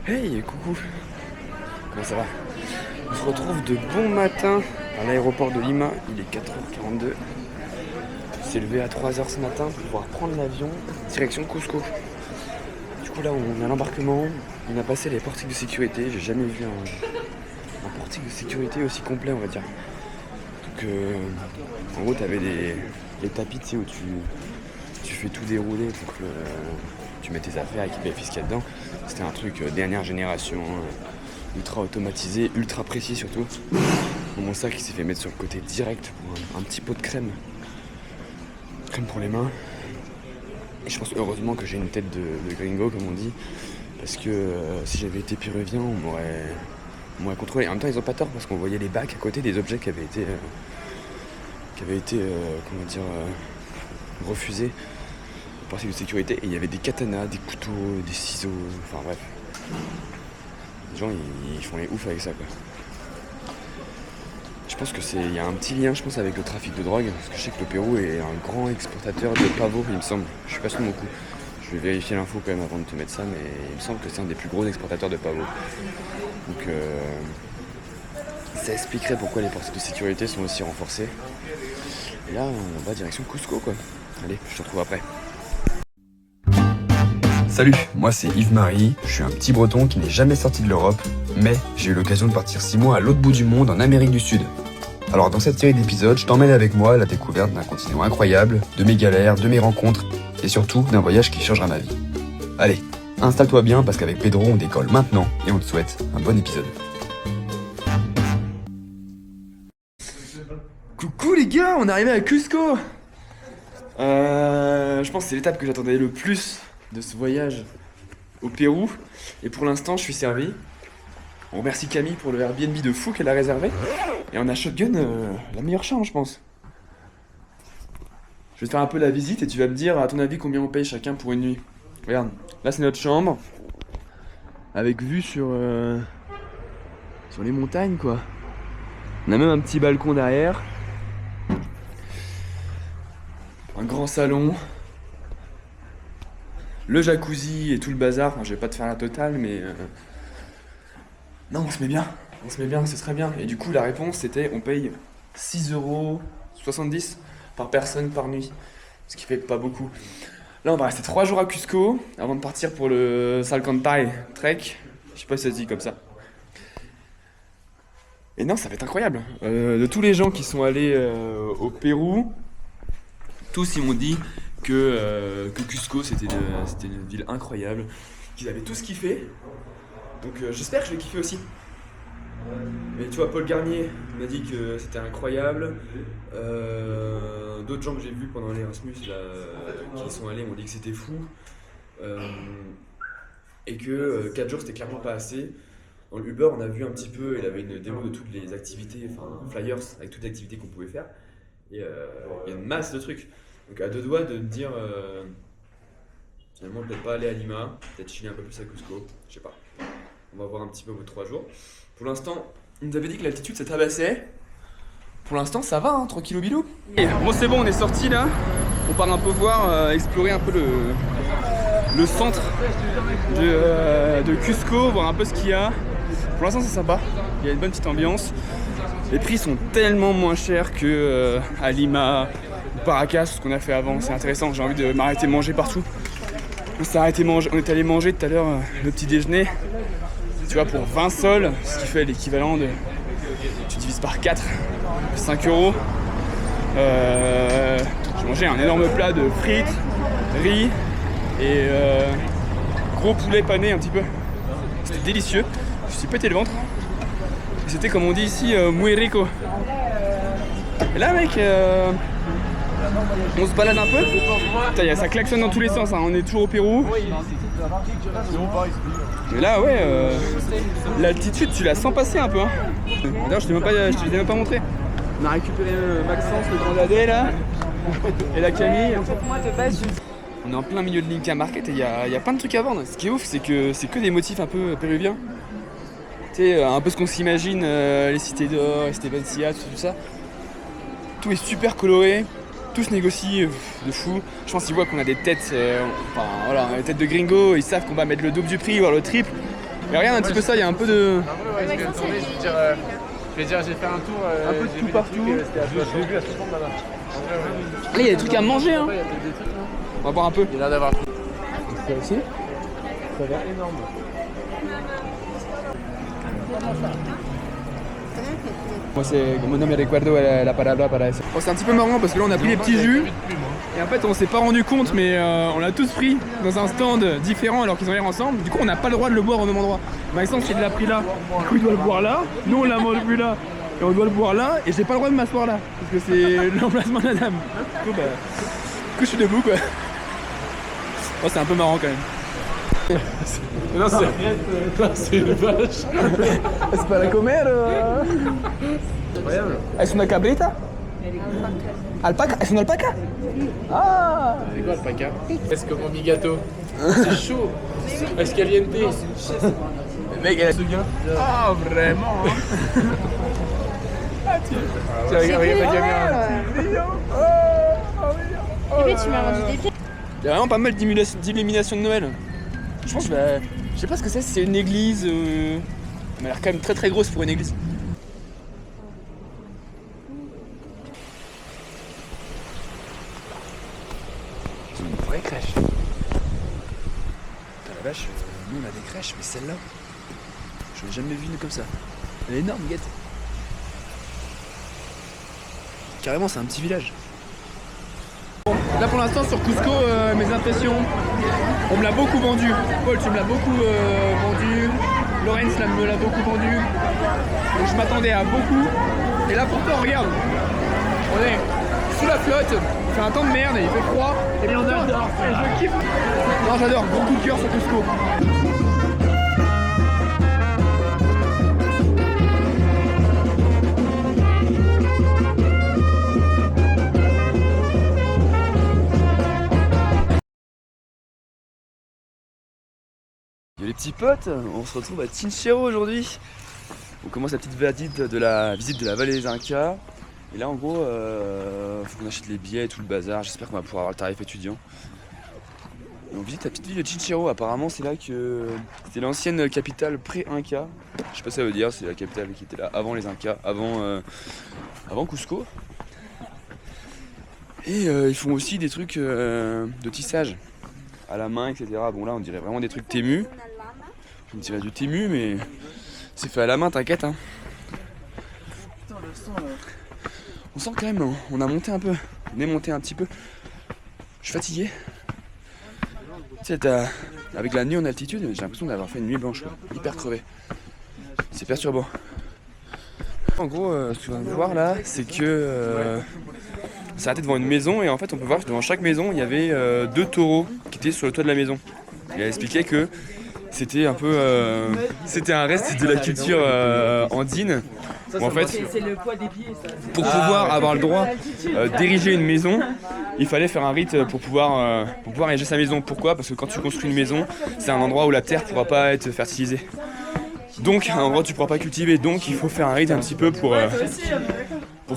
Hey, coucou. Comment ça va? On se retrouve de bon matin à l'aéroport de Lima. Il est 4h42. On s'est levé à 3h ce matin pour pouvoir prendre l'avion direction Cusco. Du coup là on est à l'embarquement. On a passé les portiques de sécurité. J'ai jamais vu un portique de sécurité aussi complet, on va dire. Donc en gros t'avais les tapis, tu sais, où tu fais tout dérouler pour que tu mets tes affaires, équipées fiscales dedans. C'était un truc dernière génération, ultra automatisé, ultra précis surtout. Mon sac il s'est fait mettre sur le côté direct pour un petit pot de crème. Crème pour les mains. Et je pense heureusement que j'ai une tête de gringo comme on dit. Parce que si j'avais été péruvien, on m'aurait contrôlé. En même temps ils ont pas tort parce qu'on voyait les bacs à côté des objets qui avaient été refusés. Portique de sécurité, et il y avait des katanas, des couteaux, des ciseaux, enfin bref. Les gens ils font les oufs avec ça quoi. Je pense que il y a un petit lien avec le trafic de drogue, parce que je sais que le Pérou est un grand exportateur de pavot, il me semble. Je suis pas sûr de mon coup. Je vais vérifier l'info quand même avant de te mettre ça, mais il me semble que c'est un des plus gros exportateurs de pavot. Donc ça expliquerait pourquoi les portiques de sécurité sont aussi renforcées. Et là on va direction Cusco quoi. Allez, je te retrouve après. Salut, moi c'est Yves-Marie, je suis un petit breton qui n'est jamais sorti de l'Europe, mais j'ai eu l'occasion de partir 6 mois à l'autre bout du monde, en Amérique du Sud. Alors dans cette série d'épisodes, je t'emmène avec moi à la découverte d'un continent incroyable, de mes galères, de mes rencontres, et surtout d'un voyage qui changera ma vie. Allez, installe-toi bien parce qu'avec Pedro on décolle maintenant, et on te souhaite un bon épisode. Coucou les gars, on est arrivé à Cusco. Je pense que c'est l'étape que j'attendais le plus de ce voyage au Pérou, et pour l'instant je suis servi. On remercie Camille pour le Airbnb de fou qu'elle a réservé, et on a shotgun la meilleure chambre je pense. Je vais te faire un peu la visite et tu vas me dire à ton avis combien on paye chacun pour une nuit. Regarde, là c'est notre chambre avec vue sur les montagnes quoi. On a même un petit balcon derrière, un grand salon, le jacuzzi et tout le bazar. Enfin, je vais pas te faire la totale, mais non, on se met bien, ce serait bien. Et du coup, la réponse c'était on paye 6,70€ par personne par nuit, ce qui fait pas beaucoup. Là, on va rester 3 jours à Cusco avant de partir pour le Salcantay Trek. Je sais pas si ça se dit comme ça. Et non, ça va être incroyable. De tous les gens qui sont allés au Pérou, tous ils m'ont dit que Cusco c'était une ville incroyable, qu'ils avaient tous kiffé. Donc j'espère que je vais kiffer aussi. Mais tu vois, Paul Garnier m'a dit que c'était incroyable. D'autres gens que j'ai vus pendant l'Erasmus là, qui sont allés m'ont dit que c'était fou. Et que 4 jours c'était clairement pas assez. Dans le Uber on a vu un petit peu, il avait une démo de toutes les activités, enfin flyers avec toutes les activités qu'on pouvait faire. Et il y a une masse de trucs. Donc à deux doigts de me dire finalement peut-être pas aller à Lima, peut-être chiller un peu plus à Cusco, je sais pas. On va voir un petit peu vos 3 jours. Pour l'instant, on nous avait dit que l'altitude ça tabassait. Pour l'instant ça va, hein, tranquillou bilou. Bon c'est bon, on est sorti là. On part un peu voir, explorer un peu le centre de Cusco, voir un peu ce qu'il y a. Pour l'instant c'est sympa, il y a une bonne petite ambiance. Les prix sont tellement moins chers que à Lima, Paracas, ce qu'on a fait avant, c'est intéressant, j'ai envie de m'arrêter manger partout. On est allé manger tout à l'heure le petit déjeuner, tu vois, pour 20 sols, ce qui fait l'équivalent de, tu divises par 4, 5€. J'ai mangé un énorme plat de frites, riz et gros poulet pané un petit peu. C'était délicieux, je me suis pété le ventre. Et c'était comme on dit ici, muy rico. Et là mec, on se balade un peu. Putain, ça klaxonne dans tous les sens, hein. On est toujours au Pérou. Mais là ouais, l'altitude tu la sens passer un peu, hein. D'ailleurs je te l'ai même pas montré. On a récupéré Maxence, le grand dadé là, et la Camille. On est en plein milieu de l'Inca Market et il y a plein de trucs à vendre. Ce qui est ouf c'est que des motifs un peu péruviens. Tu sais, un peu ce qu'on s'imagine, les cités d'or, les cités Vencia, tout ça. Tout est super coloré. Tout se négocie de fou. Je pense qu'ils voient qu'on a des têtes, on a des têtes de gringo, ils savent qu'on va mettre le double du prix, voire le triple. Mais regarde un petit peu ça, il y a un peu de... Ouais, je vais tourner, je vais dire j'ai fait un tour, un peu de j'ai tout vu partout. des trucs, je l'ai vu à 60 là-bas. Là, il y a des trucs à manger, hein. Il y a peut-être des trucs là. On va voir un peu. Il y a l'air d'avoir. Ça aussi. Ça a l'air énorme. Moi c'est como no me recuerdo la palabra para eso. Oh, c'est un petit peu marrant parce que là on a pris les petits jus et en fait on s'est pas rendu compte mais on l'a tous pris dans un stand différent alors qu'ils ont l'air ensemble. Du coup on n'a pas le droit de le boire au même endroit. Maxence il l'a pris là, du coup il doit le boire là, nous on l'a vu là et on doit le boire là et j'ai pas le droit de m'asseoir là parce que c'est l'emplacement de la dame. Du coup je suis debout quoi. Oh, c'est un peu marrant quand même. Non, c'est une vache. Es para comer. Incroyable. Es una cabrita? Alpaca? Es una alpaca? Ah! C'est quoi alpaca? Est-ce comme mi gâteau? C'est chaud. Est-ce caliente? Mec, elle a ce gain. Ah, vraiment? Tu regardes la caméra. Et puis tu m'as rendu des pieds. Il y a vraiment pas mal d'illumination de Noël. Je pense que je sais pas ce que c'est, si c'est une église. Elle m'a l'air quand même très très grosse pour une église. C'est une vraie crèche. Putain, la vache, nous on a des crèches, mais celle-là, je l'ai jamais vue une comme ça. Elle est énorme, guette. Carrément, c'est un petit village. Là pour l'instant sur Cusco, mes impressions, on me l'a beaucoup vendu. Paul, tu me l'as beaucoup vendu. Lorenz me l'a beaucoup vendu. Donc je m'attendais à beaucoup. Et là pourtant regarde, on est sous la flotte, il fait un temps de merde, il fait froid. Et on adore, et je kiffe. Non j'adore, beaucoup de cœur sur Cusco. Les petits potes, on se retrouve à Chinchero aujourd'hui. On commence la petite visite de la vallée des Incas. Et là en gros, faut qu'on achète les billets et tout le bazar. J'espère qu'on va pouvoir avoir le tarif étudiant. Et on visite la petite ville de Chinchero. Apparemment c'est là que c'était l'ancienne capitale pré-Inca. Je sais pas ce que ça veut dire, c'est la capitale qui était là avant les Incas, avant Cusco. Et ils font aussi des trucs de tissage à la main, etc. Bon là on dirait vraiment des trucs témus. On dirait du tému mais c'est fait à la main, t'inquiète hein. Putain, le sang, on sent quand même, hein. On a monté un peu, on est monté un petit peu. Je suis fatigué. Tu sais, avec la nuit en altitude, j'ai l'impression d'avoir fait une nuit blanche, quoi. Hyper crevé. C'est perturbant. En gros, ce qu'on va voir là, c'est que on s'est arrêté devant une maison et en fait on peut voir que devant chaque maison il y avait 2 taureaux qui étaient sur le toit de la maison. Il a expliqué que c'était un peu c'était un reste de la culture andine. Où en fait, pour pouvoir avoir le droit d'ériger une maison, il fallait faire un rite pour pouvoir ériger sa maison. Pourquoi? Parce que quand tu construis une maison, c'est un endroit où la terre ne pourra pas être fertilisée. Donc un endroit où tu ne pourras pas cultiver. Donc il faut faire un rite un petit peu pour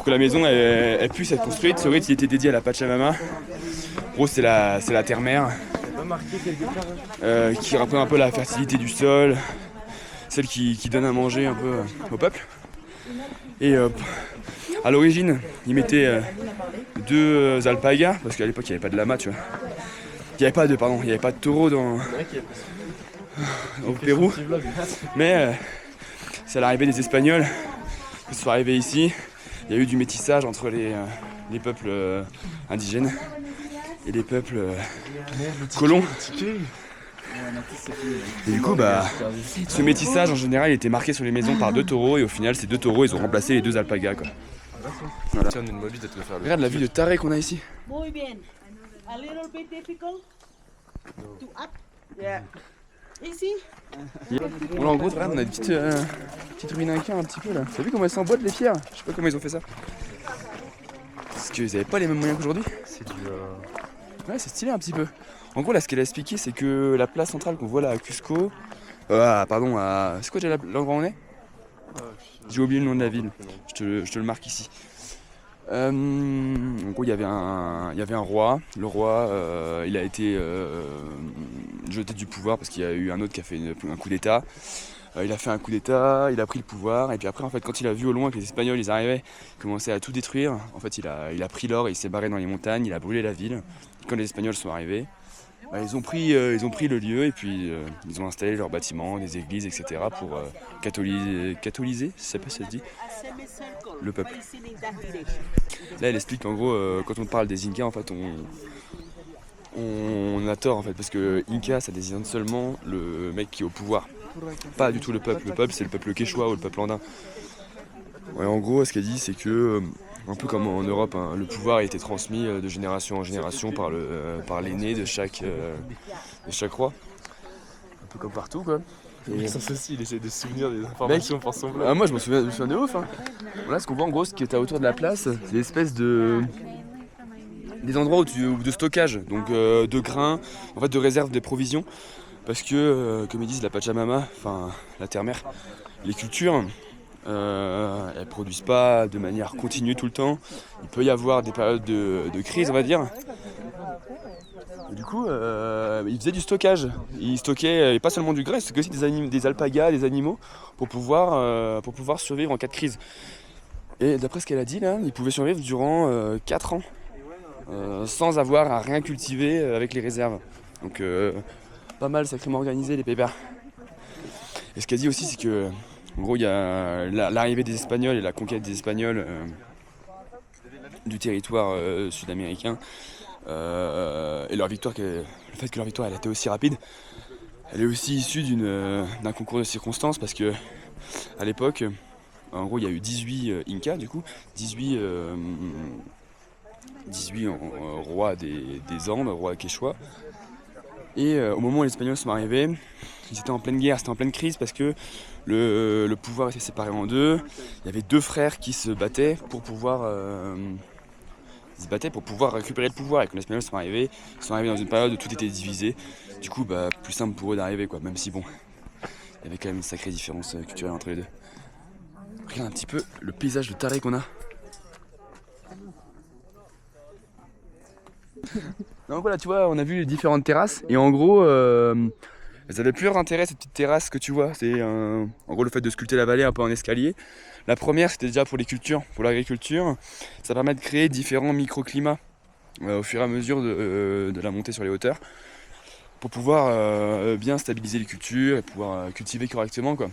que la maison elle puisse être construite. Ce rite il était dédié à la Pachamama. En gros c'est la terre-mère. Qui représente un peu la fertilité du sol, celle qui donne à manger un peu au peuple. Et à l'origine, ils mettaient 2 alpagas, parce qu'à l'époque il n'y avait pas de lama, tu vois. Il n'y avait pas de taureau au Pérou. Mais c'est à l'arrivée des Espagnols que ce soit arrivé ici. Il y a eu du métissage entre les peuples indigènes et les peuples colons. Et du coup, ce métissage en général il était marqué sur les maisons par 2 taureaux et au final, ces 2 taureaux ils ont remplacé les 2 alpagas. Quoi. Voilà. Regarde la vue de taré qu'on a ici. Muy bien. A little bit difficult to up. Yeah. Easy. Bon là en gros, regarde, on a une petite ruine inca un petit peu là. T'as vu comment elles s'emboîtent les pierres? Je sais pas comment ils ont fait ça. Parce qu'ils avaient pas les mêmes moyens qu'aujourd'hui. C'est du... Ouais, c'est stylé un petit peu. En gros, là, ce qu'elle a expliqué, c'est que la place centrale qu'on voit là à Cusco. C'est quoi déjà l'endroit où on est? J'ai oublié le nom de la ville. Je te le marque ici. En gros, il y avait un roi. Le roi, il a été jeté du pouvoir parce qu'il y a eu un autre qui a fait un coup d'état. Il a fait un coup d'état, il a pris le pouvoir, et puis après, en fait, quand il a vu au loin que les Espagnols ils arrivaient, ils commençaient à tout détruire. En fait, il a pris l'or et il s'est barré dans les montagnes, il a brûlé la ville. Quand les Espagnols sont arrivés, ils ont pris le lieu et puis ils ont installé leurs bâtiments, des églises, etc. pour catholiser, je sais pas si ça se dit, le peuple. Là, elle explique qu'en gros, quand on parle des Incas, en fait, on a tort, en fait, parce que Inca, ça désigne seulement le mec qui est au pouvoir, pas du tout le peuple. Le peuple, c'est le peuple quechua ou le peuple andin. Ouais, en gros, ce qu'elle dit, c'est que, un peu comme en Europe, hein, le pouvoir a été transmis de génération en génération par l'aîné de chaque roi. Un peu comme partout, quoi. Et sans ceci, il essaie de se souvenir des informations pour son blog. Ah, moi, je me souviens de ouf. Hein. Là, ce qu'on voit, en gros, ce qui est autour de la place, c'est des espèces des endroits de stockage, donc de grains, en fait, de réserve des provisions. Parce que, comme ils disent, la Pachamama, enfin la terre-mère, les cultures, elles produisent pas de manière continue tout le temps. Il peut y avoir des périodes de crise, on va dire. Et du coup, ils faisaient du stockage. Ils stockaient, et pas seulement du grain, ils stockaient aussi des alpagas, des animaux, pour pouvoir survivre en cas de crise. Et d'après ce qu'elle a dit, là, ils pouvaient survivre durant 4 ans, sans avoir à rien cultiver avec les réserves. Donc, pas mal, sacrément organisé les pépères. Et ce qu'elle dit aussi, c'est que, en gros, il y a l'arrivée des Espagnols et la conquête des Espagnols du territoire sud-américain, et leur victoire, le fait que leur victoire elle a été aussi rapide, elle est aussi issue d'un concours de circonstances, parce que à l'époque, en gros, il y a eu 18 Incas, du coup, 18 rois des Andes, rois quechua. Et au moment où les Espagnols sont arrivés, ils étaient en pleine guerre, c'était en pleine crise parce que le pouvoir était séparé en deux. Il y avait 2 frères qui se battaient pour pouvoir récupérer le pouvoir. Et quand les Espagnols sont arrivés dans une période où tout était divisé. Du coup, plus simple pour eux d'arriver, quoi. Même si bon, il y avait quand même une sacrée différence culturelle entre les deux. Regarde un petit peu le paysage de taré qu'on a. Donc voilà, tu vois, on a vu les différentes terrasses et en gros, elles avaient plusieurs intérêts, ces petites terrasses que tu vois. C'est en gros le fait de sculpter la vallée un peu en escalier. La première, c'était déjà pour les cultures, pour l'agriculture. Ça permet de créer différents microclimats au fur et à mesure de la montée sur les hauteurs pour pouvoir bien stabiliser les cultures et pouvoir cultiver correctement, quoi.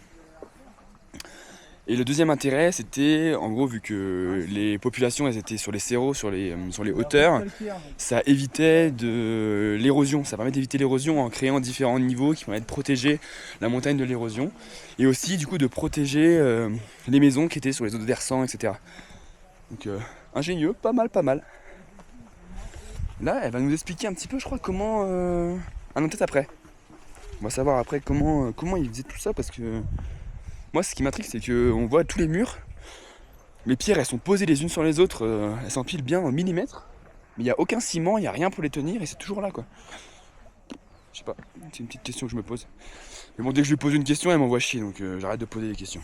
Et le deuxième intérêt, c'était, en gros, vu que les populations elles étaient sur les cerros, sur les hauteurs, ça évitait l'érosion. Ça permet d'éviter l'érosion en créant différents niveaux qui permettent de protéger la montagne de l'érosion. Et aussi, du coup, de protéger les maisons qui étaient sur les autres versants, etc. Donc, ingénieux, pas mal. Là, elle va nous expliquer un petit peu, je crois, comment... Ah non, peut-être après. On va savoir après comment ils faisaient tout ça, parce que... Moi, ce qui m'intrigue, c'est qu'on voit tous les murs. Les pierres, elles sont posées les unes sur les autres. Elles s'empilent bien en millimètres. Mais il n'y a aucun ciment, il n'y a rien pour les tenir. Et c'est toujours là, quoi. Je sais pas, c'est une petite question que je me pose. Mais bon, dès que je lui pose une question, elle m'envoie chier. Donc j'arrête de poser des questions.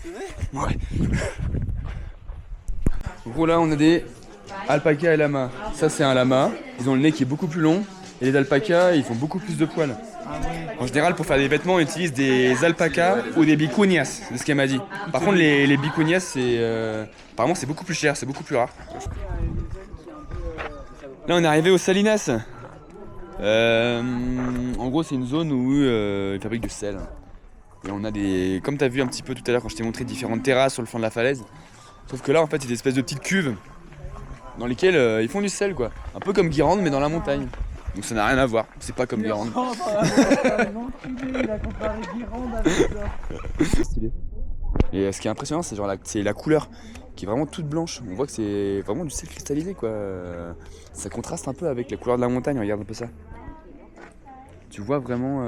Ouais. En gros, là, on a des alpacas et lamas. Ça, c'est un lama. Ils ont le nez qui est beaucoup plus long. Et les alpacas, ils font beaucoup plus de poils. En général, pour faire des vêtements, on utilise des alpacas ou des bicunias, c'est ce qu'elle m'a dit. Par contre, les bicunias, apparemment, c'est beaucoup plus cher, c'est beaucoup plus rare. Là, on est arrivé aux Salinas. En gros, c'est une zone où ils fabriquent du sel. Et on a comme tu as vu un petit peu tout à l'heure quand je t'ai montré différentes terrasses sur le flanc de la falaise. Sauf que là, en fait, c'est des espèces de petites cuves dans lesquelles ils font du sel, quoi. Un peu comme Guérande, mais dans la montagne. Donc ça n'a rien à voir, c'est pas comme Guérande. C'est stylé. Et ce qui est impressionnant, c'est c'est la couleur qui est vraiment toute blanche. On voit que c'est vraiment du sel cristallisé, quoi. Ça contraste un peu avec la couleur de la montagne, regarde un peu ça. Tu vois vraiment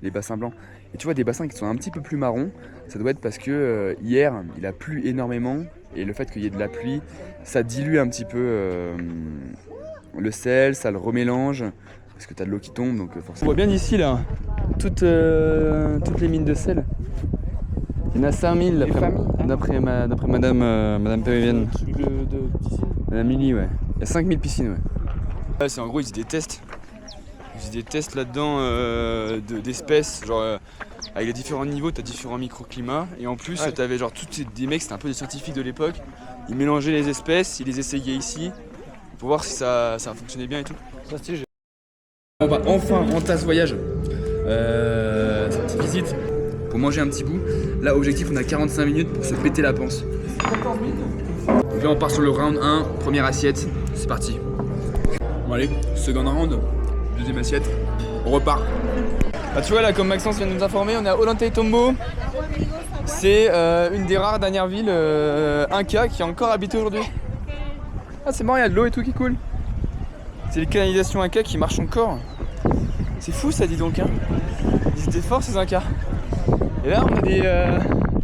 les bassins blancs. Et tu vois des bassins qui sont un petit peu plus marrons. Ça doit être parce que hier, il a plu énormément. Et le fait qu'il y ait de la pluie, ça dilue un petit peu le sel, ça le remélange. Parce que tu as de l'eau qui tombe, donc forcément. On voit bien ici, là, toutes les mines de sel. Il Il y en a 5000 d'après madame péruvienne. Truc de piscine. Madame Lily, ouais. Il y a 5000 piscines, ouais. Là, c'est en gros, ils faisaient des tests. Ils faisaient des tests là-dedans d'espèces, genre avec les différents niveaux, t'as différents microclimats. Et en plus, t'avais genre des mecs, c'était un peu des scientifiques de l'époque. Ils mélangeaient les espèces, ils les essayaient ici pour voir si ça fonctionnait bien et tout. Ça, stylé. On va enfin entasse voyage. Cette petite visite pour manger un petit bout. Là, objectif, on a 45 minutes pour se péter la panse. 14 minutes. Donc là, on part sur le round 1, première assiette. C'est parti. Bon, allez, second round, deuxième assiette. On repart. Bah, tu vois, là, comme Maxence vient de nous informer, on est à Ollantaytambo. C'est une des rares dernières villes Inca qui est encore habitée aujourd'hui. Ah, c'est marrant, il y a de l'eau et tout qui coule. C'est les canalisations Inca qui marchent encore. C'est fou ça, dis donc, hein. Ils étaient forts ces Incas. Et là on a des...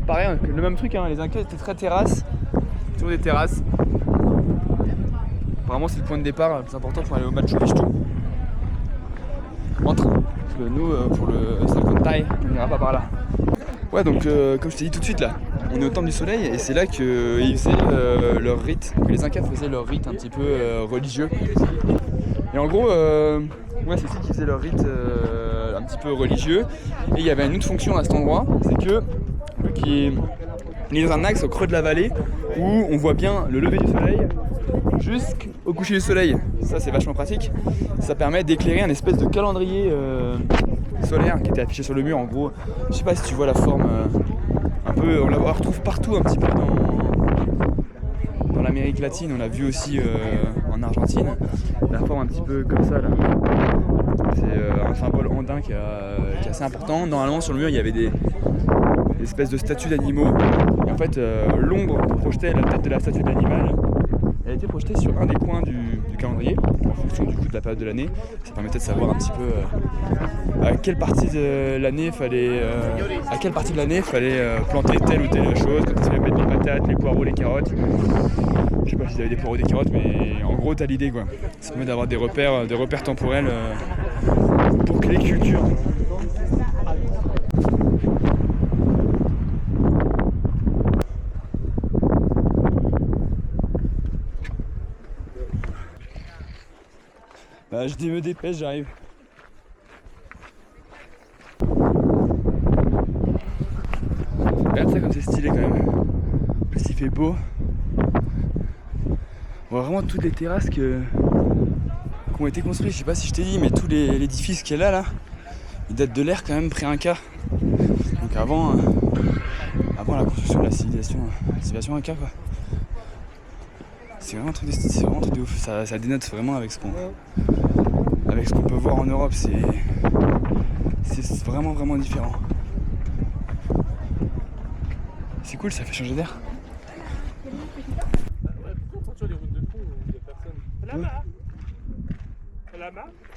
pareil, le même truc, hein. Les Incas étaient très terrasses. Toujours des terrasses. Apparemment c'est le point de départ le plus important pour aller au Machu Picchu. En train. Parce que nous, pour le Salcantay, on n'ira pas par là. Ouais, donc comme je t'ai dit tout de suite là, on est au Temple du Soleil et c'est là qu'ils faisaient leur rite, que les Incas faisaient leur rite un petit peu religieux. Et en gros, ouais, c'est ici qu'ils faisaient leur rite un petit peu religieux. Et il y avait une autre fonction à cet endroit, c'est que il est dans un axe au creux de la vallée où on voit bien le lever du soleil jusqu'au coucher du soleil. Ça, c'est vachement pratique. Ça permet d'éclairer un espèce de calendrier solaire qui était affiché sur le mur. En gros, je sais pas si tu vois la forme un peu, on la retrouve partout un petit peu dans l'Amérique latine. On l'a vu aussi en Argentine, la forme un petit peu comme ça là. C'est un symbole andin qui est assez important. Normalement sur le mur il y avait des espèces de statues d'animaux. Et en fait l'ombre que projetait la tête de la statue de l'animal, elle a été projetée sur un des coins du calendrier, en fonction du coup de la période de l'année. Ça permettait de savoir un petit peu à quelle partie de l'année fallait planter telle ou telle chose, quand il fallait mettre les patates, les poireaux, les carottes. Je sais pas s'ils avaient des poireaux ou des carottes, mais en gros t'as l'idée quoi. Ça permet d'avoir des repères temporels pour que les cultures. Bah je me dépêche, j'arrive. Regarde ça comme c'est stylé quand même. En plus il fait beau. On voit vraiment toutes les terrasses qui ont été construites. Je sais pas si je t'ai dit, mais tout l'édifice qui est là, il date de l'ère quand même pré-Inca. Donc avant la construction de la civilisation Inca quoi. C'est vraiment un truc de ouf. Ça dénote vraiment avec ce qu'on peut voir en Europe. C'est vraiment différent. C'est cool, ça fait changer d'air.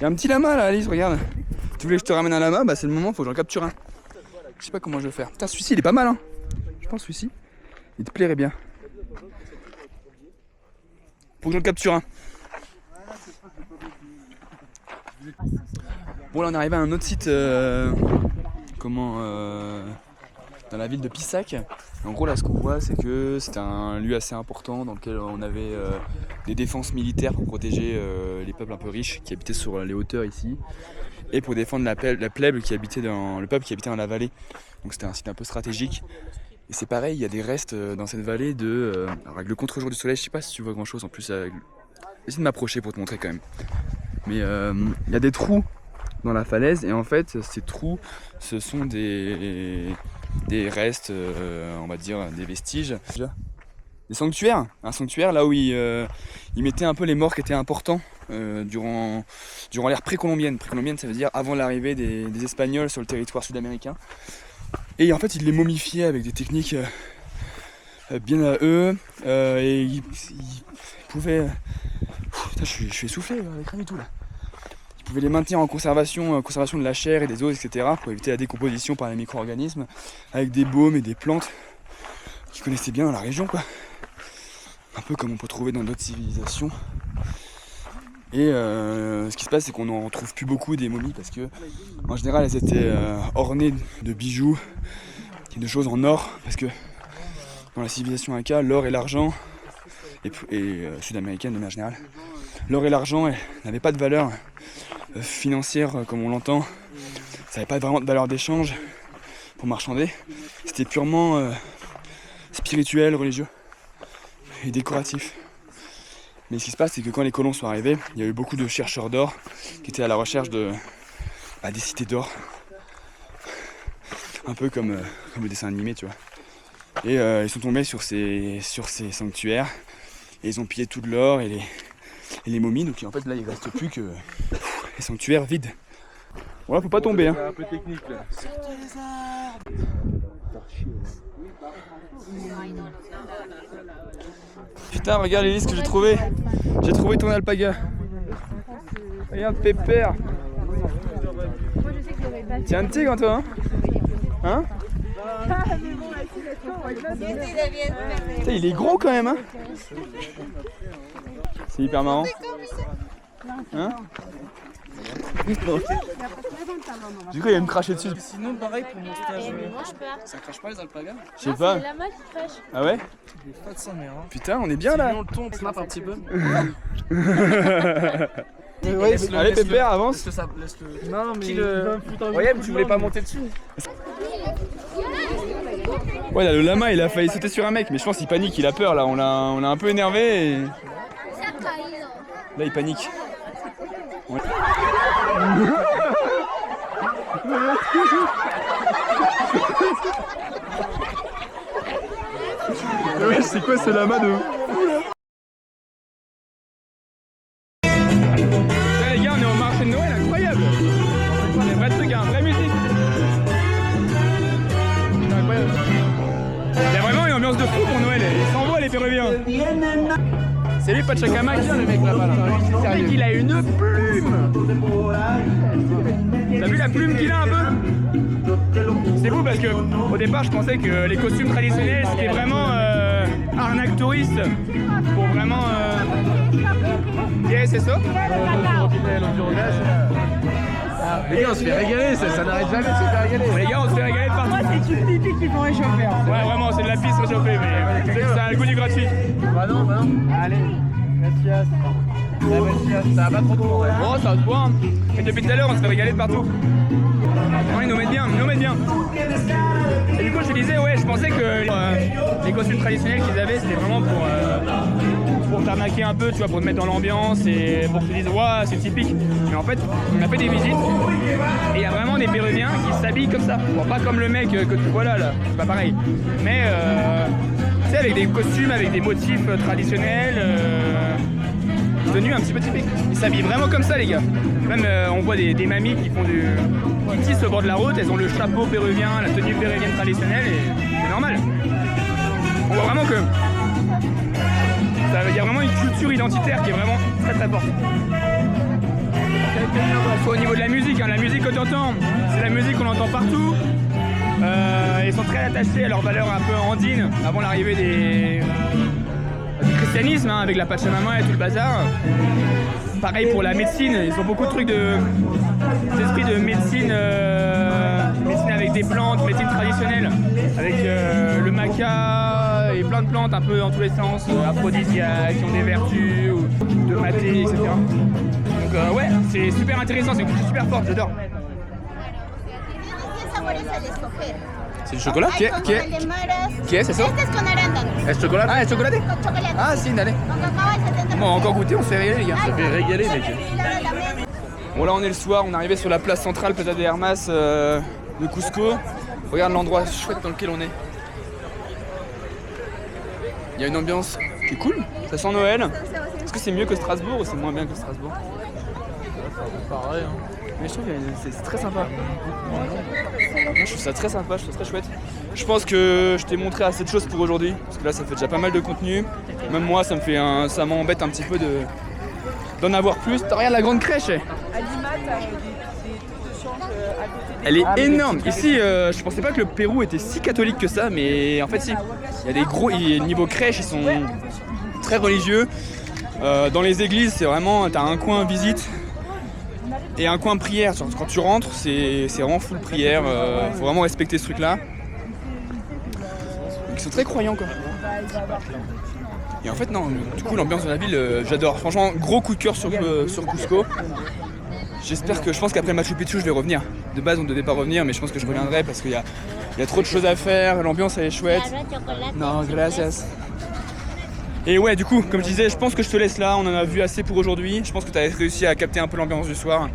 Il y a un petit lama là, Alice, regarde. Tu voulais que je te ramène un lama, bah c'est le moment, faut que j'en capture un. Je sais pas comment je vais faire. Putain, celui-ci il est pas mal, hein. Je pense celui-ci, il te plairait bien. Faut que j'en capture un. Bon là on est arrivé à un autre site, dans la ville de Pisac. En gros là ce qu'on voit c'est que c'était un lieu assez important dans lequel on avait des défenses militaires pour protéger les peuples un peu riches qui habitaient sur les hauteurs ici et pour défendre le peuple qui habitait dans la vallée. Donc c'était un site un peu stratégique. Et c'est pareil, il y a des restes dans cette vallée alors avec le contre-jour du soleil, je sais pas si tu vois grand chose en plus. J'essaie de m'approcher pour te montrer quand même. Mais il y a des trous dans la falaise et en fait ces trous ce sont des restes, on va dire des vestiges. Des sanctuaires, un sanctuaire là où ils mettaient un peu les morts qui étaient importants durant l'ère précolombienne. Précolombienne ça veut dire avant l'arrivée des Espagnols sur le territoire sud-américain. Et en fait ils les momifiaient avec des techniques bien à eux et ils pouvaient... Putain, je suis essoufflé avec rien du tout là. Ils pouvaient les maintenir en conservation de la chair et des os, etc. pour éviter la décomposition par les micro-organismes avec des baumes et des plantes qu'ils connaissaient bien dans la région quoi. Un peu comme on peut trouver dans d'autres civilisations. Et ce qui se passe c'est qu'on n'en retrouve plus beaucoup des momies parce que en général elles étaient ornées de bijoux qui de choses en or, parce que dans la civilisation Inca, l'or et l'argent, et sud-américaine de manière générale, l'or et l'argent n'avaient pas de valeur financière comme on l'entend, ça n'avait pas vraiment de valeur d'échange pour marchander, c'était purement spirituel, religieux et décoratif. Mais ce qui se passe, c'est que quand les colons sont arrivés, il y a eu beaucoup de chercheurs d'or qui étaient à la recherche des cités d'or. Un peu comme le dessin animé, tu vois. Et ils sont tombés sur ces sanctuaires et ils ont pillé tout de l'or et les momies. Donc en fait là il ne reste plus que les sanctuaires vides. Voilà, faut pas tomber. Hein. Un peu technique là. Putain, regarde les listes que j'ai trouvé. J'ai trouvé ton alpaga. Regarde Pépère. Tiens un tigre toi hein? Putain, il est gros quand même hein. C'est hyper marrant. Hein? Du coup il va me cracher dessus. Sinon pareil pour mon stage, ça crache pas les alpagas? Je sais pas. C'est la main qui crache. Ah ouais? Pas de sa mère. Hein. Putain on est bien là. Sinon le ton snap un petit peu. Ouais, allez Pépère avance. Laisse-le. Non mais Ouais, mais tu voulais pas monter dessus. Ouais là le lama il a failli sauter sur un mec mais je pense qu'il panique, il a peur là, on l'a un peu énervé et... Là il panique. Ouais. Ouais c'est quoi ce lama de... Là les gars on est au marché de Noël, incroyable. C'est un vrai truc, un vrai musique. C'est incroyable. Il y a vraiment une ambiance de fou pour Noël, ils s'envoient les Péruviens. C'est lui Pachacamac, le mec là-bas. Le mec il a une plume. T'as vu la plume qu'il a un peu? C'est fou parce que au départ je pensais que les costumes traditionnels c'était vraiment arnaque touriste pour vraiment... c'est ça? Les gars, on se fait régaler, ça n'arrête jamais de se faire régaler. Les gars, on se fait régaler de partout. Moi, c'est une pipi qu'il faut réchauffer. Ouais, vraiment, c'est de la piste réchauffée, mais ça a le goût du gratuit. Bah non. Allez, merci. Ça va pas trop de monde. Oh, ça va se voir. Mais depuis tout à l'heure, on se fait régaler de partout. Non, ils nous mettent bien, Et du coup, je te disais, ouais, je pensais que les costumes traditionnels qu'ils avaient, c'était vraiment pour t'arnaquer un peu, tu vois, pour te mettre dans l'ambiance et pour que tu dises, ouais, c'est typique. Mais en fait, on a fait des visites et il y a vraiment des Péruviens qui s'habillent comme ça. Bon, pas comme le mec que tu vois là, c'est pas pareil. Mais, tu sais, avec des costumes, avec des motifs traditionnels. Tenue un petit peu typique. Ils s'habillent vraiment comme ça les gars. Même on voit des mamies qui font qui tissent au bord de la route, elles ont le chapeau péruvien, la tenue péruvienne traditionnelle et c'est normal. On voit vraiment que il y a vraiment une culture identitaire qui est vraiment très très forte. Au niveau de la musique, hein, la musique que tu entends, c'est la musique qu'on entend partout. Ils sont très attachés à leurs valeurs un peu andines avant l'arrivée du christianisme, hein, avec la Pachamama et tout le bazar. Pareil pour la médecine, ils ont beaucoup de trucs d'esprit de médecine, médecine avec des plantes, médecine traditionnelle, avec le maca et plein de plantes un peu dans tous les sens, aphrodisiaques, qui ont des vertus, de maté, etc. Donc ouais, c'est super intéressant, c'est une culture super forte, j'adore. C'est du chocolat? ¿Qué es eso? Este es con arándanos. Es chocolat? Ah, es chocolat? Con chocolate. Ah, si, dale. Con cacao al 70%. Bon, encore goûter, on se fait régaler les gars. Ça fait régaler mec. Bon là on est le soir, on est arrivé sur la place centrale, Plaza de Hermas de Cusco. Regarde l'endroit chouette dans lequel on est. Il y a une ambiance qui est cool, ça sent Noël. Est-ce que c'est mieux que Strasbourg ou c'est moins bien que Strasbourg? Pareil. Mais je trouve que c'est très sympa. Moi, je trouve ça très sympa, je trouve ça très chouette. Je pense que je t'ai montré assez de choses pour aujourd'hui, parce que là ça fait déjà pas mal de contenu. Même moi ça m'embête un petit peu d'en avoir plus. T'as rien la grande crèche À Lima, t'as des trucs de change à côté des... Elle est énorme. Ici, je pensais pas que le Pérou était si catholique que ça, mais en fait si. Il y a des gros, niveau crèche, ils sont très religieux. Dans les églises, c'est vraiment, t'as un coin visite et un coin prière. Quand tu rentres, c'est vraiment full prière. Faut vraiment respecter ce truc-là. ils sont très croyants quoi. Et en fait non, du coup l'ambiance de la ville, j'adore. Franchement, gros coup de cœur sur Cusco. J'espère que, je pense qu'après Machu Picchu je vais revenir. De base on ne devait pas revenir, mais je pense que je reviendrai parce qu'il y a trop de choses à faire, l'ambiance elle est chouette. Non, gracias. Et ouais, du coup, comme je disais, je pense que je te laisse là, on en a vu assez pour aujourd'hui. Je pense que tu as réussi à capter un peu l'ambiance du soir.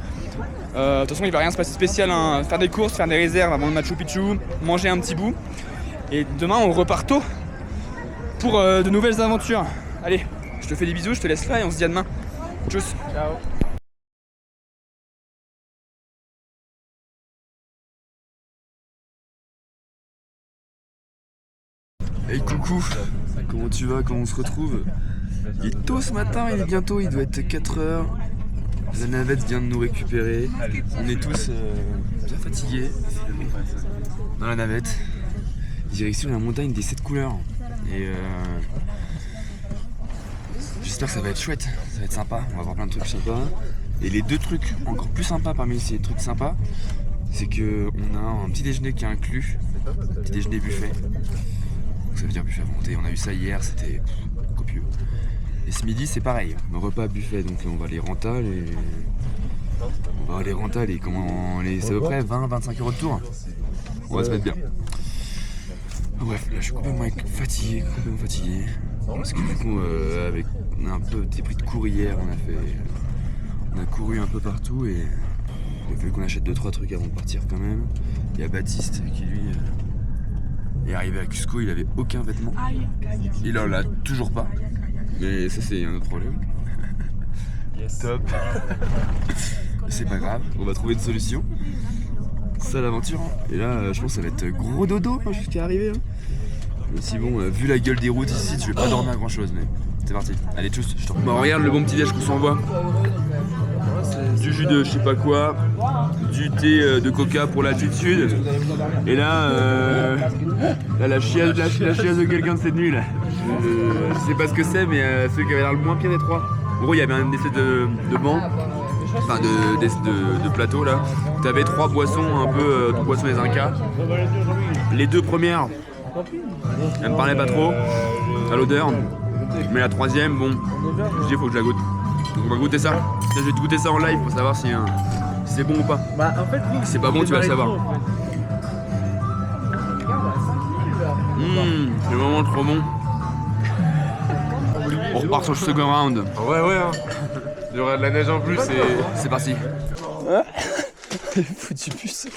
De toute façon, il va rien se passer de spécial, hein. Faire des courses, faire des réserves avant le Machu Picchu, manger un petit bout. Et demain, on repart tôt pour de nouvelles aventures. Allez, je te fais des bisous, je te laisse là et on se dit à demain. Tchuss. Ciao. Hey coucou, comment tu vas, comment on se retrouve? Il est tôt ce matin, il est bientôt, il doit être 4h. La navette vient de nous récupérer. On est tous bien fatigués dans la navette. Direction la montagne des 7 couleurs. Et j'espère que ça va être chouette, ça va être sympa, on va voir plein de trucs sympas. Et les deux trucs encore plus sympas parmi ces trucs sympas, c'est qu'on a un petit déjeuner qui est inclus, un petit déjeuner buffet. Donc ça veut dire buffet à volonté, on a eu ça hier, c'était copieux. Et ce midi c'est pareil, un repas buffet, donc là on va aller rental et... c'est à peu près 20-25 € de tour. On va se mettre bien. Bref, là je suis complètement fatigué. Parce que du coup, avec un peu des prix de cours hier, on a couru un peu partout et il a fallu qu'on achète 2-3 trucs avant de partir quand même. Il y a Baptiste qui lui est arrivé à Cusco, il avait aucun vêtement. Il en a toujours pas. Mais ça c'est un autre problème. Yes. Top. C'est pas grave, on va trouver une solution. C'est ça l'aventure. Et là, je pense que ça va être gros dodo jusqu'à arriver. Même si bon, vu la gueule des routes ici, tu vais pas dormir grand chose, mais c'est parti. Allez, tchuss, je t'en prie. Bon, regarde le bon petit déj qu'on s'envoie. Du jus de je sais pas quoi, du thé de coca pour l'altitude. Et là, la chiasse de quelqu'un de cette nuit là. Je sais pas ce que c'est, mais celui qui avait l'air le moins pire des trois. En gros, il y avait un espèce de banc, enfin de plateau là. Tu avais 3 boissons, un peu de boissons des Incas. Les 2 premières, elles me parlaient pas trop à l'odeur. Mais la 3e, bon, je dis faut que je la goûte. Donc on va goûter ça. Je vais te goûter ça en live pour savoir si c'est bon ou pas. Bah en fait, oui, si c'est pas bon, tu vas le savoir. C'est vraiment trop bon. On repart sur le second round. Ouais, hein. Il y aura de la neige en plus et... C'est parti. Foutu puce.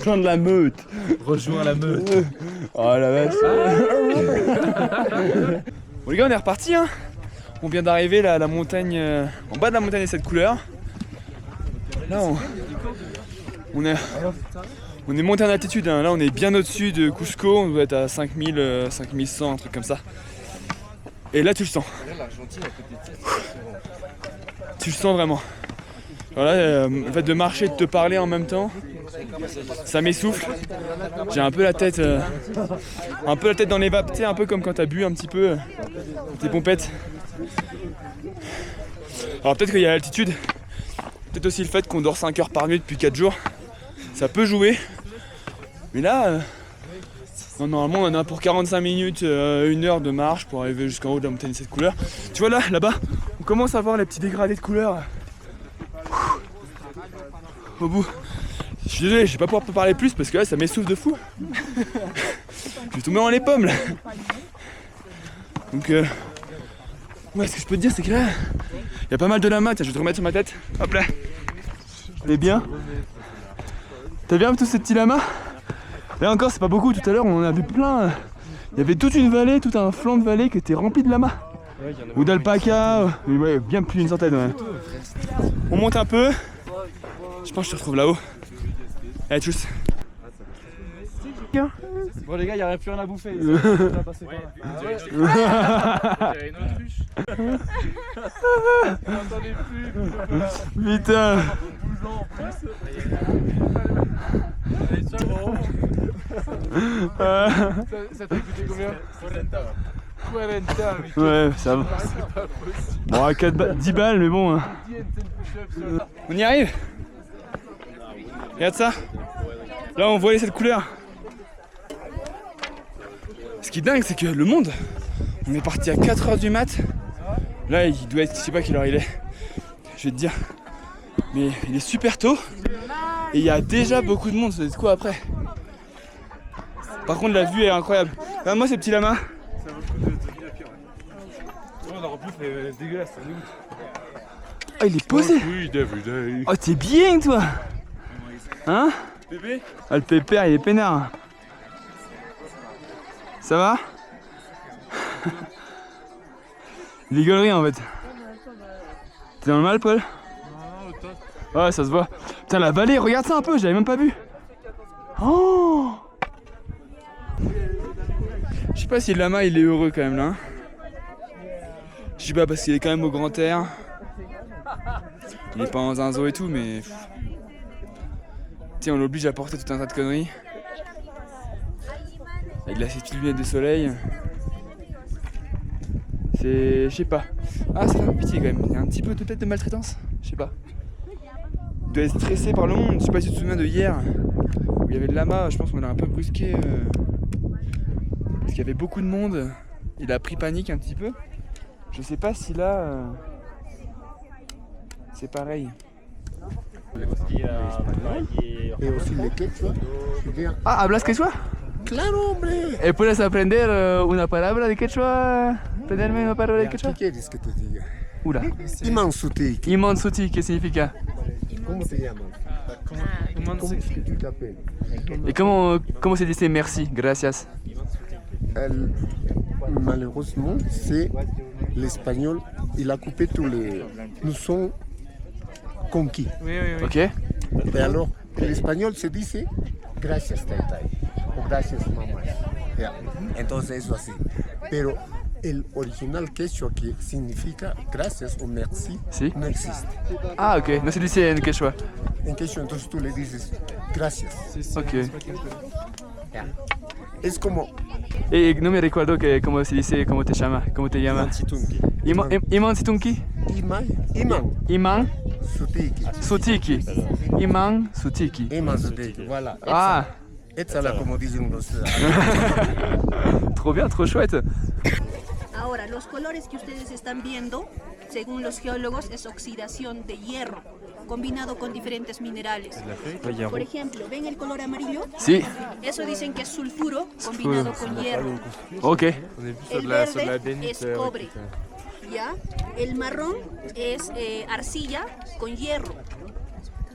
Plein de la meute. Rejoins la meute. Oh la vache. Bon les gars, on est reparti hein. On vient d'arriver là à la montagne, en bas de la montagne des 7 couleurs. Là on est monté en altitude hein. Là on est bien au-dessus de Cusco, on doit être à 5000, 5100, un truc comme ça. Et là tu le sens. Tu le sens vraiment. Alors là, le fait de marcher et de te parler en même temps, ça m'essouffle. J'ai un peu la tête dans les vapes, un peu comme quand t'as bu un petit peu tes pompettes. Alors peut-être qu'il y a l'altitude, peut-être aussi le fait qu'on dort 5 heures par nuit depuis 4 jours. Ça peut jouer. Mais là, normalement on en a pour 45 minutes, 1 heure de marche pour arriver jusqu'en haut de la montagne de cette couleur. Tu vois là-bas, on commence à voir les petits dégradés de couleurs. Au bout. Je suis désolé, je vais pas pouvoir te parler plus parce que là ça m'essouffle de fou. Je vais tomber dans les pommes là. Donc ouais, ce que je peux te dire c'est que là, il y a pas mal de lamas. Tiens, je vais te remettre sur ma tête. Hop là. T'es bien? T'as bien tous ces petits lamas? Là encore c'est pas beaucoup, tout à l'heure on en a vu plein. Il y avait toute une vallée, tout un flanc de vallée qui était rempli de lamas. Ou d'alpacas, ouais, bien plus d'une centaine. Ouais. On monte un peu. Je pense que je te retrouve là-haut. Allez, tchuss. Bon les gars, il n'y a plus rien à bouffer. Putain. Ça t'a coûté combien? 40. Ouais, ça va. Bon, à 10 balles, mais bon. Hein. On y arrive? Regarde ça. Là on voit cette couleur. Ce qui est dingue c'est que le monde, on est parti à 4h du mat. Là il doit être, je sais pas quelle heure il est, je vais te dire. Mais il est super tôt. Et il y a déjà beaucoup de monde, ça doit être quoi après? Par contre la vue est incroyable. Ah, moi ces petits lamas. Ça vaut le coup de venir à pied, ouais. On aurait pu faire dégueulasse, c'est dégoûte. Oh il est posé. Oh t'es bien toi. Hein? Bébé? Ah le pépère il est peinard. Ça va? Il rigole rien en fait. T'es dans le mal Paul? Non, au top. Ouais ça se voit. Putain la vallée, regarde ça un peu, j'avais même pas vu. Oh! Je sais pas si le lama il est heureux quand même là. Je sais pas parce qu'il est quand même au grand air. Il est pas dans un zoo et tout mais... Tiens on l'oblige à porter tout un tas de conneries. Avec là ses petites lunettes de soleil. C'est... je sais pas. Ah ça fait un peu pitié quand même. Il y a un petit peu peut-être de maltraitance. Je sais pas. Il doit être stressé par le monde. Je sais pas si tu te souviens de hier. Où il y avait le lama. Je pense qu'on l'a un peu brusqué. Parce qu'il y avait beaucoup de monde. Il a pris panique un petit peu. Je sais pas si là... c'est pareil. Et aussi le quechua. Ah, ¿hablas quechua? Claro, hombre. ¿Puedes aprender una palabra de quechua? ¿Aprenderme una palabra de quechua? ¿Qué quieres que te diga? Oula. Imansuti. Imansuti, ¿qué significa? ¿Cómo se llama? ¿Cómo es que tú te apelles? ¿Y cómo se dice merci? Gracias. Malheureusement, c'est l'espagnol. Il a coupé tous les... Nous sommes conquis. Ok. Et alors, l'espagnol se dice gracias, taitai. O gracias, mamá. Ya. Entonces, eso así. Pero el original quechua que significa gracias o merci Sí. no existe. Ah, ok. No se dice en quechua. En quechua, entonces tú le dices gracias. Ok. Ya. Es como Y no me recuerdo que cómo se dice, cómo te llamas. Imansitunki. Iman Situnki? Iman Iman Sutiki. Sutiki. Iman Sutiki. Iman Sutiki, voilà. Ah, Échala como dicen los... trop bien, trop chouette. Ahora, los colores que ustedes están viendo, según los geólogos, es oxidación de hierro, combinado con diferentes minerales. Por ejemplo, ¿ven el color amarillo? Sí. Eso dicen que es sulfuro combinado con hierro. Ok. El verde es cobre. ¿Ya? El marrón es arcilla con hierro.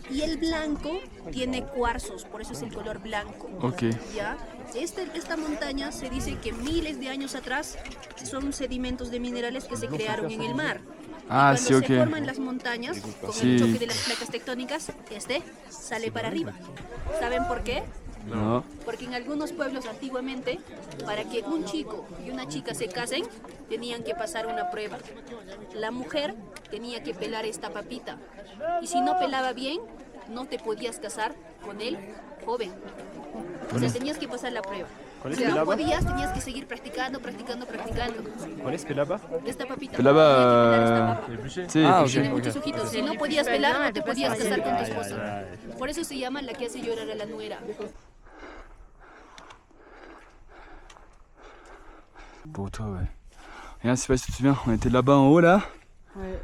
Y el blanco tiene cuarzos, por eso es el color blanco. Ok. ¿Ya? Esta montaña se dice que miles de años atrás son sedimentos de minerales que se crearon en el mar. Ah, y sí, cuando ok. se forman las montañas, con el choque de las placas tectónicas, sale para arriba. ¿Saben por qué? No. Porque en algunos pueblos antiguamente, para que un chico y una chica se casen, tenían que pasar una prueba. La mujer tenía que pelar esta papita. Y si no pelaba bien, no te podías casar con él joven. O sea, tenías que pasar la prueba. Si no podías, tenías que seguir practicando. ¿Cuál es pelaba? Esta papita. Pelaba, Tenías que pelar esta papa. Sí, Ah, ok. Tiene muchos ojitos. Si no podías pelar, no te podías casar con tu esposa. Por eso se llama la que hace llorar a la nuera. Pour toi, ouais. Regarde, je sais pas si tu te souviens, on était là-bas en haut là. Ouais.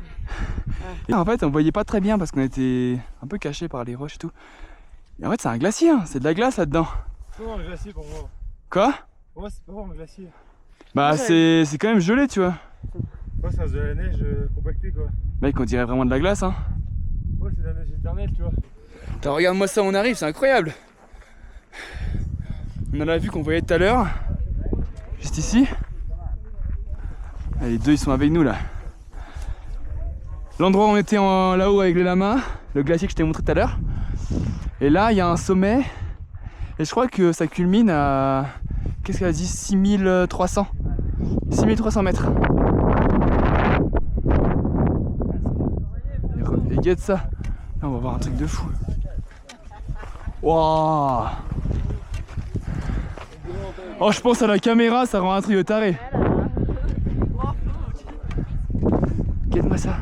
Et en fait, on voyait pas très bien parce qu'on était un peu cachés par les roches et tout. Et en fait, c'est un glacier, hein. C'est de la glace là-dedans. C'est pas un glacier pour moi. Quoi? Pour moi, c'est pas un glacier. Bah, c'est quand même gelé, tu vois. Moi, c'est de la neige compactée, quoi. Mec, on dirait vraiment de la glace, hein. Ouais, c'est de la neige éternelle, tu vois. Attends, regarde-moi ça, on arrive, c'est incroyable. On a la vue qu'on voyait tout à l'heure. Juste ici. Ah, les deux, ils sont avec nous là. L'endroit où on était là-haut avec les lamas, le glacier que je t'ai montré tout à l'heure. Et là, il y a un sommet. Et je crois que ça culmine à... Qu'est-ce qu'elle a dit? 6300 mètres. Et guette ça. Là, on va voir un truc de fou. Waouh! Oh, je pense à la caméra, ça rend un truc de taré. Regarde-moi ça.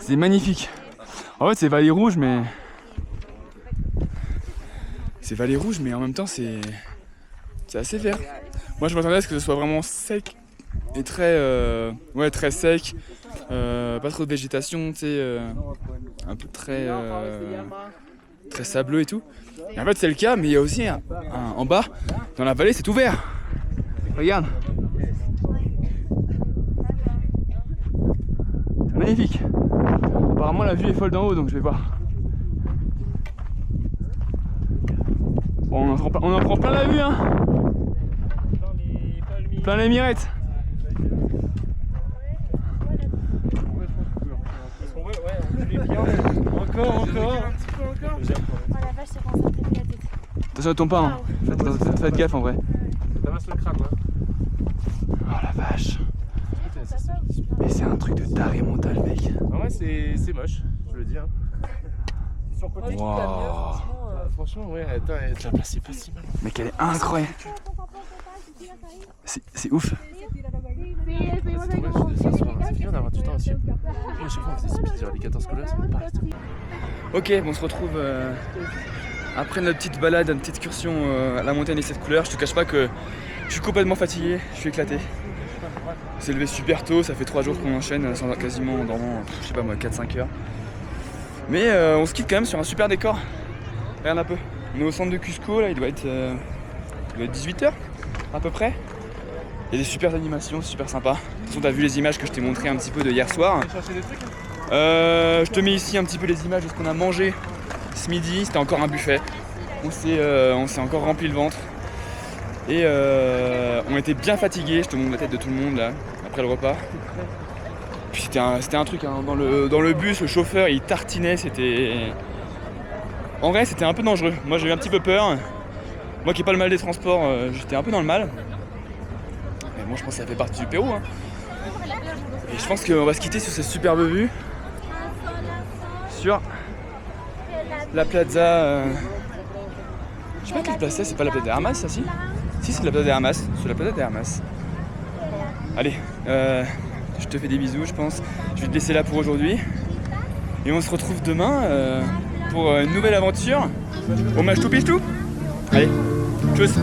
C'est magnifique. En fait, c'est Vallée Rouge, mais c'est vallée rouge, mais en même temps c'est assez vert. Moi je m'attendais à ce que ce soit vraiment sec et très très sec, pas trop de végétation, tu sais, un peu très sableux et tout. Et en fait c'est le cas, mais il y a aussi en bas, dans la vallée, c'est tout vert. Regarde. C'est magnifique. Apparemment la vue est folle d'en haut, donc je vais voir. Bon, on en prend plein la vue, hein. Plein les mirettes. Encore. Attention, ne tombe pas, hein. Faites gaffe en vrai. Ça masse le crâne, hein. Oh la vache. Mais c'est un truc de taré mental, mec. En vrai, c'est moche, je le dis. Hein. Wow. Franchement, ouais, attends, la place est pas si mal. Mec, elle est incroyable. C'est ouf. C'est bien d'avoir du temps aussi. À chaque fois, on faisait 6 pieds, genre les 14 couleurs, ça me paraît. Ok, bon, on se retrouve après notre petite balade, une petite excursion à la montagne des 7 couleurs. Je te cache pas que je suis complètement fatigué, je suis éclaté. On s'est levé super tôt, ça fait 3 jours qu'on enchaîne, quasiment en dormant, je sais pas moi, 4-5 heures. Mais on se quitte quand même sur un super décor. Regarde un peu. On est au centre de Cusco, là, il doit être 18h à peu près. Il y a des super animations, c'est super sympa. De toute façon, t'as vu les images que je t'ai montrées un petit peu de hier soir. Je te mets ici un petit peu les images de ce qu'on a mangé ce midi. C'était encore un buffet. On s'est encore rempli le ventre. Et on était bien fatigués. Je te montre la tête de tout le monde là, après le repas. Puis c'était un truc, hein, dans le bus, le chauffeur il tartinait, en vrai c'était un peu dangereux. Moi j'ai eu un petit peu peur. Moi qui ai pas le mal des transports, j'étais un peu dans le mal. Mais moi je pense que ça fait partie du Pérou, hein. Et je pense qu'on va se quitter sur cette superbe vue sur la plaza. Je sais pas quelle place c'est pas la plaza de Hermas, ça si? Si, c'est la plaza de Hermas, sur la plaza de Hermas. Allez, je te fais des bisous, je pense. Je vais te laisser là pour aujourd'hui. Et on se retrouve demain pour une nouvelle aventure au Machu Picchu. Allez, tchuss.